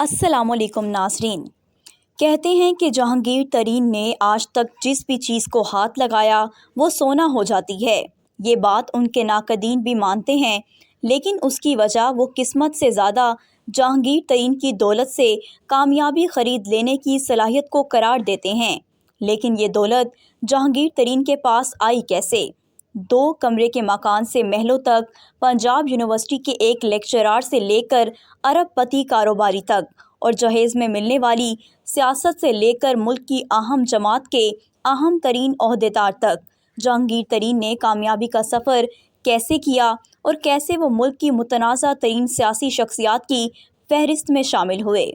السلام علیکم ناظرین۔ کہتے ہیں کہ جہانگیر ترین نے آج تک جس بھی چیز کو ہاتھ لگایا وہ سونا ہو جاتی ہے۔ یہ بات ان کے ناقدین بھی مانتے ہیں، لیکن اس کی وجہ وہ قسمت سے زیادہ جہانگیر ترین کی دولت سے کامیابی خرید لینے کی صلاحیت کو قرار دیتے ہیں۔ لیکن یہ دولت جہانگیر ترین کے پاس آئی کیسے؟ 2 کمرے کے مکان سے محلوں تک، پنجاب یونیورسٹی کے ایک لیکچرار سے لے کر ارب پتی کاروباری تک، اور جہیز میں ملنے والی سیاست سے لے کر ملک کی اہم جماعت کے اہم ترین عہدیدار تک، جہانگیر ترین نے کامیابی کا سفر کیسے کیا اور کیسے وہ ملک کی متنازع ترین سیاسی شخصیات کی فہرست میں شامل ہوئے۔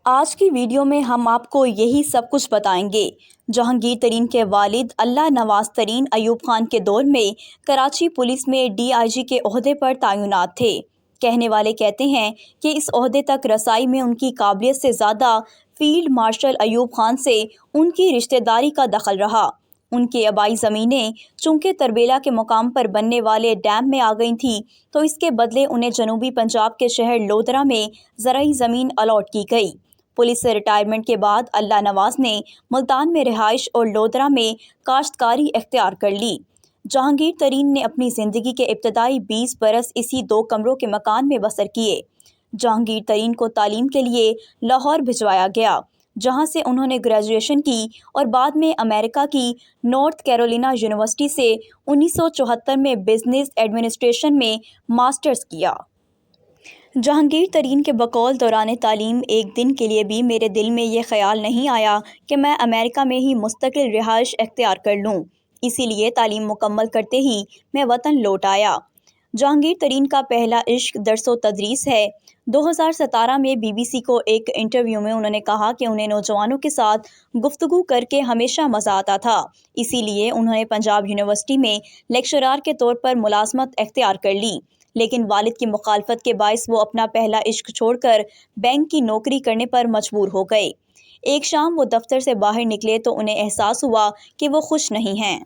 آج کی ویڈیو میں ہم آپ کو یہی سب کچھ بتائیں گے۔ جہانگیر ترین کے والد اللہ نواز ترین ایوب خان کے دور میں کراچی پولیس میں DIG کے عہدے پر تعینات تھے۔ کہنے والے کہتے ہیں کہ اس عہدے تک رسائی میں ان کی قابلیت سے زیادہ فیلڈ مارشل ایوب خان سے ان کی رشتہ داری کا دخل رہا۔ ان کے آبائی زمینیں چونکہ تربیلا کے مقام پر بننے والے ڈیم میں آ گئی تھیں، تو اس کے بدلے انہیں جنوبی پنجاب کے شہر لودھرا میں زرعی زمین الاٹ کی گئی۔ پولیس سے ریٹائرمنٹ کے بعد اللہ نواز نے ملتان میں رہائش اور لودھرا میں کاشتکاری اختیار کر لی۔ جہانگیر ترین نے اپنی زندگی کے ابتدائی 20 برس اسی 2 کمروں کے مکان میں بسر کیے۔ جہانگیر ترین کو تعلیم کے لیے لاہور بھجوایا گیا، جہاں سے انہوں نے گریجویشن کی اور بعد میں امریکہ کی نارتھ کیرولینا یونیورسٹی سے 1974 میں بزنس ایڈمنسٹریشن میں ماسٹرز کیا۔ جہانگیر ترین کے بقول دوران تعلیم ایک دن کے لیے بھی میرے دل میں یہ خیال نہیں آیا کہ میں امریکہ میں ہی مستقل رہائش اختیار کر لوں، اسی لیے تعلیم مکمل کرتے ہی میں وطن لوٹ آیا۔ جہانگیر ترین کا پہلا عشق درس و تدریس ہے۔ 2017 میں BBC کو ایک انٹرویو میں انہوں نے کہا کہ انہیں نوجوانوں کے ساتھ گفتگو کر کے ہمیشہ مزہ آتا تھا، اسی لیے انہوں نے پنجاب یونیورسٹی میں لیکچرار کے طور پر ملازمت اختیار کر لی، لیکن والد کی مخالفت کے باعث وہ اپنا پہلا عشق چھوڑ کر بینک کی نوکری کرنے پر مجبور ہو گئے۔ ایک شام وہ دفتر سے باہر نکلے تو انہیں احساس ہوا کہ وہ خوش نہیں ہیں۔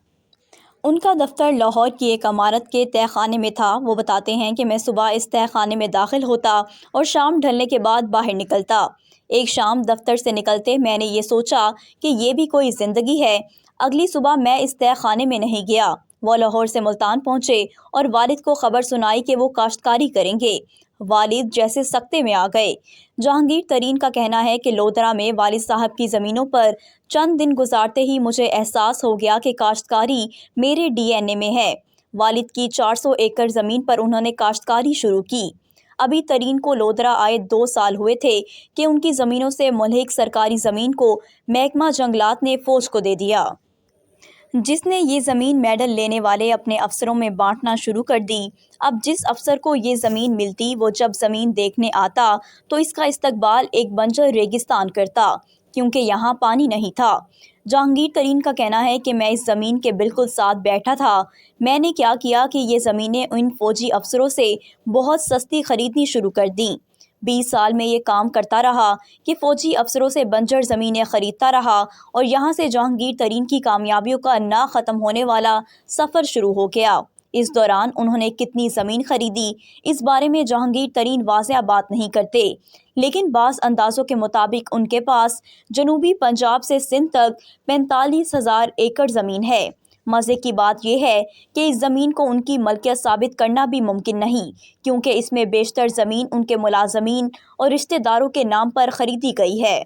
ان کا دفتر لاہور کی ایک عمارت کے تہہ خانے میں تھا۔ وہ بتاتے ہیں کہ میں صبح اس تہہ خانے میں داخل ہوتا اور شام ڈھلنے کے بعد باہر نکلتا۔ ایک شام دفتر سے نکلتے میں نے یہ سوچا کہ یہ بھی کوئی زندگی ہے۔ اگلی صبح میں اس تہہ خانے میں نہیں گیا۔ وہ لاہور سے ملتان پہنچے اور والد کو خبر سنائی کہ وہ کاشتکاری کریں گے۔ والد جیسے سکتے میں آ گئے۔ جہانگیر ترین کا کہنا ہے کہ لودھرا میں والد صاحب کی زمینوں پر چند دن گزارتے ہی مجھے احساس ہو گیا کہ کاشتکاری میرے DNA میں ہے۔ والد کی 400 ایکڑ زمین پر انہوں نے کاشتکاری شروع کی۔ ابھی ترین کو لودھرا آئے 2 سال ہوئے تھے کہ ان کی زمینوں سے ملحق سرکاری زمین کو محکمہ جنگلات نے فوج کو دے دیا، جس نے یہ زمین میڈل لینے والے اپنے افسروں میں بانٹنا شروع کر دی۔ اب جس افسر کو یہ زمین ملتی، وہ جب زمین دیکھنے آتا تو اس کا استقبال ایک بنجر ریگستان کرتا، کیونکہ یہاں پانی نہیں تھا۔ جہانگیر ترین کا کہنا ہے کہ میں اس زمین کے بالکل ساتھ بیٹھا تھا۔ میں نے کیا کیا کہ یہ زمینیں ان فوجی افسروں سے بہت سستی خریدنی شروع کر دیں۔ 20 سال میں یہ کام کرتا رہا کہ فوجی افسروں سے بنجر زمینیں خریدتا رہا، اور یہاں سے جہانگیر ترین کی کامیابیوں کا نہ ختم ہونے والا سفر شروع ہو گیا۔ اس دوران انہوں نے کتنی زمین خریدی، اس بارے میں جہانگیر ترین واضح بات نہیں کرتے، لیکن بعض اندازوں کے مطابق ان کے پاس جنوبی پنجاب سے سندھ تک 45,000 ایکڑ زمین ہے۔ مزے کی بات یہ ہے کہ اس زمین کو ان کی ملکیت ثابت کرنا بھی ممکن نہیں، کیونکہ اس میں بیشتر زمین ان کے ملازمین اور رشتہ داروں کے نام پر خریدی گئی ہے۔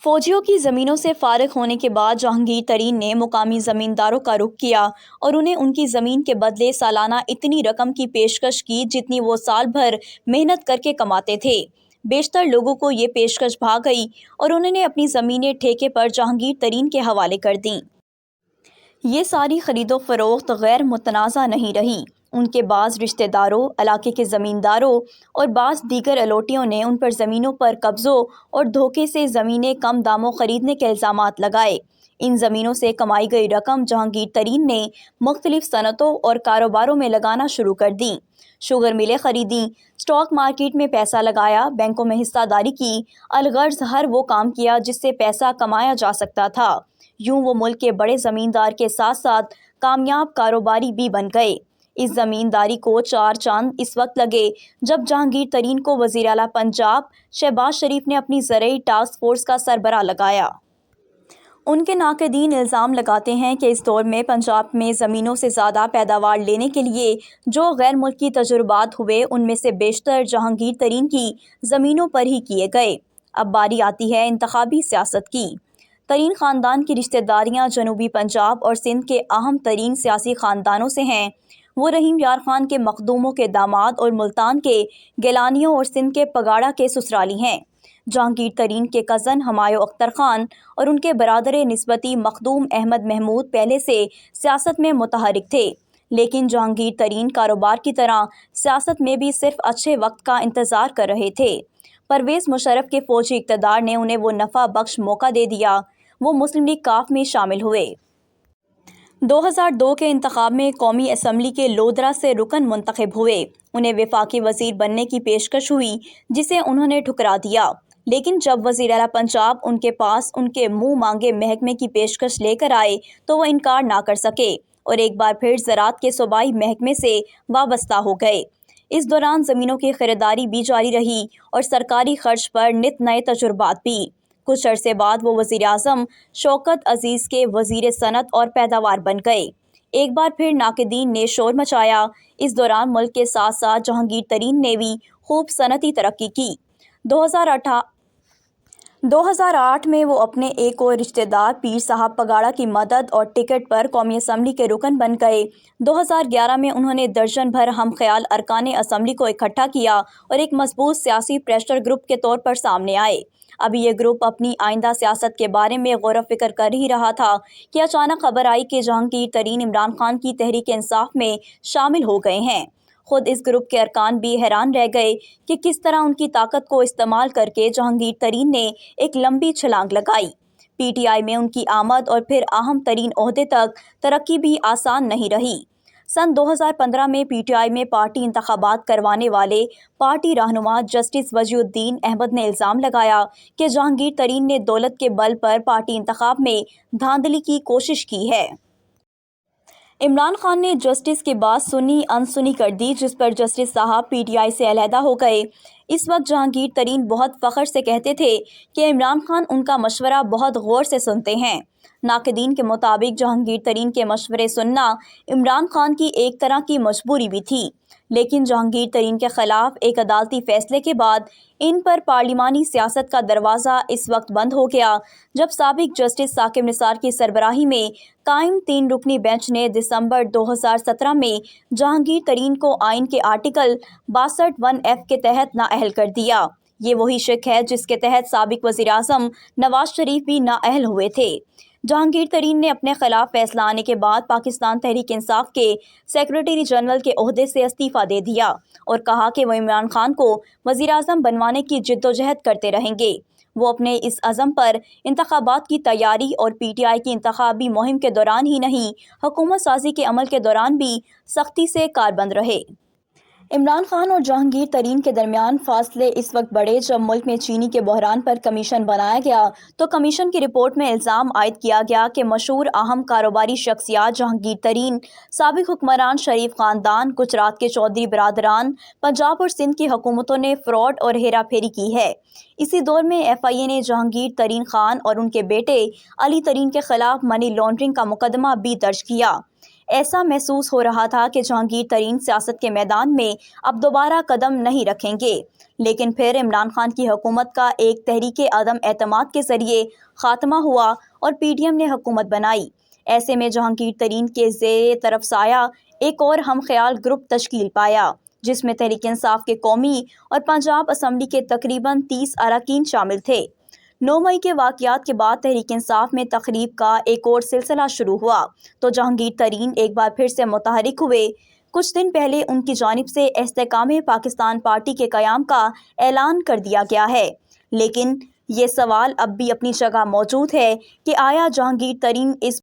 فوجیوں کی زمینوں سے فارغ ہونے کے بعد جہانگیر ترین نے مقامی زمینداروں کا رخ کیا اور انہیں ان کی زمین کے بدلے سالانہ اتنی رقم کی پیشکش کی جتنی وہ سال بھر محنت کر کے کماتے تھے۔ بیشتر لوگوں کو یہ پیشکش بھا گئی اور انہوں نے اپنی زمینیں ٹھیکے پر جہانگیر ترین کے حوالے کر دیں۔ یہ ساری خرید و فروخت غیر متنازع نہیں رہی۔ ان کے بعض رشتہ داروں، علاقے کے زمینداروں اور بعض دیگر الاٹیوں نے ان پر زمینوں پر قبضوں اور دھوکے سے زمینیں کم داموں خریدنے کے الزامات لگائے۔ ان زمینوں سے کمائی گئی رقم جہانگیر ترین نے مختلف صنعتوں اور کاروباروں میں لگانا شروع کر دیں۔ شوگر ملیں خریدیں، اسٹاک مارکیٹ میں پیسہ لگایا، بینکوں میں حصہ داری کی، الغرض ہر وہ کام کیا جس سے پیسہ کمایا جا سکتا تھا۔ یوں وہ ملک کے بڑے زمیندار کے ساتھ ساتھ کامیاب کاروباری بھی بن گئے۔ اس زمینداری کو 4 چاند اس وقت لگے جب جہانگیر ترین کو وزیر اعلیٰ پنجاب شہباز شریف نے اپنی زرعی ٹاسک فورس کا سربراہ لگایا۔ ان کے ناقدین الزام لگاتے ہیں کہ اس دور میں پنجاب میں زمینوں سے زیادہ پیداوار لینے کے لیے جو غیر ملکی تجربات ہوئے ان میں سے بیشتر جہانگیر ترین کی زمینوں پر ہی کیے گئے۔ اب باری آتی ہے انتخابی سیاست کی۔ ترین خاندان کی رشتہ داریاں جنوبی پنجاب اور سندھ کے اہم ترین سیاسی خاندانوں سے ہیں۔ وہ رحیم یار خان کے مخدوموں کے داماد اور ملتان کے گیلانیوں اور سندھ کے پگاڑا کے سسرالی ہیں۔ جہانگیر ترین کے کزن ہمایوں اختر خان اور ان کے برادر نسبتی مخدوم احمد محمود پہلے سے سیاست میں متحرک تھے، لیکن جہانگیر ترین کاروبار کی طرح سیاست میں بھی صرف اچھے وقت کا انتظار کر رہے تھے۔ پرویز مشرف کے فوجی اقتدار نے انہیں وہ نفع بخش موقع دے دیا۔ وہ مسلم لیگ کاف میں شامل ہوئے۔ 2002 کے انتخاب میں قومی اسمبلی کے لودرا سے رکن منتخب ہوئے۔ انہیں وفاقی وزیر بننے کی پیشکش ہوئی جسے انہوں نے ٹھکرا دیا، لیکن جب وزیر اعلیٰ پنجاب ان کے پاس ان کے منہ مانگے محکمے کی پیشکش لے کر آئے تو وہ انکار نہ کر سکے اور ایک بار پھر زراعت کے صوبائی محکمے سے وابستہ ہو گئے۔ اس دوران زمینوں کی خریداری بھی جاری رہی اور سرکاری خرچ پر نت نئے تجربات بھی۔ کچھ عرصے بعد وہ وزیر اعظم شوکت عزیز کے وزیر صنعت اور پیداوار بن گئے۔ ایک بار پھر ناقدین نے شور مچایا۔ اس دوران ملک کے ساتھ ساتھ جہانگیر ترین نے بھی خوب صنعتی ترقی کی۔ 2008 میں وہ اپنے ایک اور رشتہ دار پیر صاحب پگاڑا کی مدد اور ٹکٹ پر قومی اسمبلی کے رکن بن گئے۔ 2011 میں انہوں نے درجن بھر ہم خیال ارکان اسمبلی کو اکٹھا کیا اور ایک مضبوط سیاسی پریشر گروپ کے طور پر سامنے آئے۔ ابھی یہ گروپ اپنی آئندہ سیاست کے بارے میں غور و فکر کر ہی رہا تھا کہ اچانک خبر آئی کہ جہانگیر ترین عمران خان کی تحریک انصاف میں شامل ہو گئے ہیں۔ خود اس گروپ کے ارکان بھی حیران رہ گئے کہ کس طرح ان کی طاقت کو استعمال کر کے جہانگیر ترین نے ایک لمبی چھلانگ لگائی۔ پی ٹی آئی میں ان کی آمد اور پھر اہم ترین عہدے تک ترقی بھی آسان نہیں رہی۔ سن 2015 میں پی ٹی آئی میں پارٹی انتخابات کروانے والے پارٹی رہنما جسٹس وجیہ الدین احمد نے الزام لگایا کہ جہانگیر ترین نے دولت کے بل پر پارٹی انتخاب میں دھاندلی کی کوشش کی ہے۔ عمران خان نے جسٹس کی بات سنی انسنی کر دی، جس پر جسٹس صاحب پی ٹی آئی سے علیحدہ ہو گئے۔ اس وقت جہانگیر ترین بہت فخر سے کہتے تھے کہ عمران خان ان کا مشورہ بہت غور سے سنتے ہیں۔ ناقدین کے مطابق جہانگیر ترین کے مشورے سننا عمران خان کی ایک طرح کی مجبوری بھی تھی، لیکن جہانگیر ترین کے خلاف ایک عدالتی فیصلے کے بعد ان پر پارلیمانی سیاست کا دروازہ اس وقت بند ہو گیا جب سابق جسٹس ثاقب نثار کی سربراہی میں قائم 3 رکنی بینچ نے دسمبر 2017 میں جہانگیر ترین کو آئین کے آرٹیکل 62(1)(f) کے تحت نااہل کر دیا۔ یہ وہی شق ہے جس کے تحت سابق وزیر اعظم نواز شریف بھی نااہل ہوئے تھے۔ جہانگیر ترین نے اپنے خلاف فیصلہ آنے کے بعد پاکستان تحریک انصاف کے سیکریٹری جنرل کے عہدے سے استعفیٰ دے دیا اور کہا کہ وہ عمران خان کو وزیر اعظم بنوانے کی جدوجہد کرتے رہیں گے۔ وہ اپنے اس عزم پر انتخابات کی تیاری اور پی ٹی آئی کی انتخابی مہم کے دوران ہی نہیں، حکومت سازی کے عمل کے دوران بھی سختی سے کاربند رہے۔ عمران خان اور جہانگیر ترین کے درمیان فاصلے اس وقت بڑھے جب ملک میں چینی کے بحران پر کمیشن بنایا گیا تو کمیشن کی رپورٹ میں الزام عائد کیا گیا کہ مشہور اہم کاروباری شخصیات جہانگیر ترین، سابق حکمران شریف خاندان، گجرات کے چودھری برادران، پنجاب اور سندھ کی حکومتوں نے فراڈ اور ہیرا پھیری کی ہے۔ اسی دور میں ایف آئی اے نے جہانگیر ترین خان اور ان کے بیٹے علی ترین کے خلاف منی لانڈرنگ کا مقدمہ بھی درج کیا۔ ایسا محسوس ہو رہا تھا کہ جہانگیر ترین سیاست کے میدان میں اب دوبارہ قدم نہیں رکھیں گے، لیکن پھر عمران خان کی حکومت کا ایک تحریک عدم اعتماد کے ذریعے خاتمہ ہوا اور پی ڈی ایم نے حکومت بنائی۔ ایسے میں جہانگیر ترین کے زیر طرف سایہ ایک اور ہم خیال گروپ تشکیل پایا، جس میں تحریک انصاف کے قومی اور پنجاب اسمبلی کے تقریباً 30 اراکین شامل تھے۔ 9 مئی کے واقعات کے بعد تحریک انصاف میں تخریب کا ایک اور سلسلہ شروع ہوا تو جہانگیر ترین ایک بار پھر سے متحرک ہوئے۔ کچھ دن پہلے ان کی جانب سے استحکام پاکستان پارٹی کے قیام کا اعلان کر دیا گیا ہے، لیکن یہ سوال اب بھی اپنی جگہ موجود ہے کہ آیا جہانگیر ترین اس